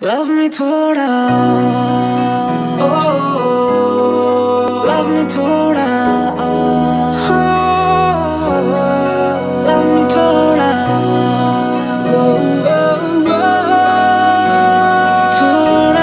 Love me थोड़ा, love me थोड़ा, love me थोड़ा, थोड़ा।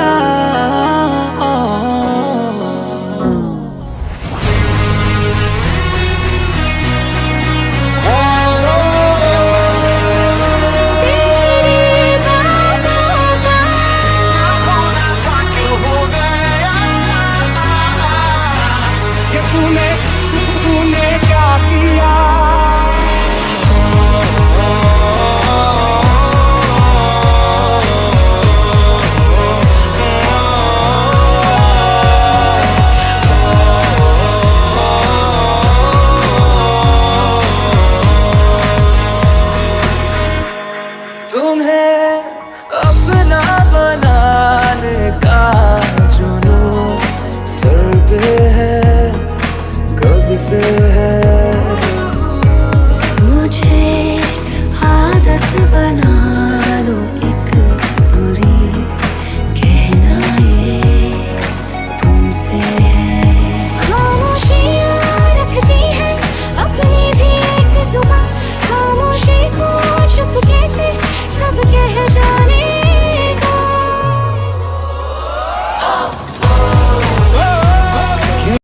तूने क्या किया? तुम्हें अपना बनाने का जुनून सर पे है कब से।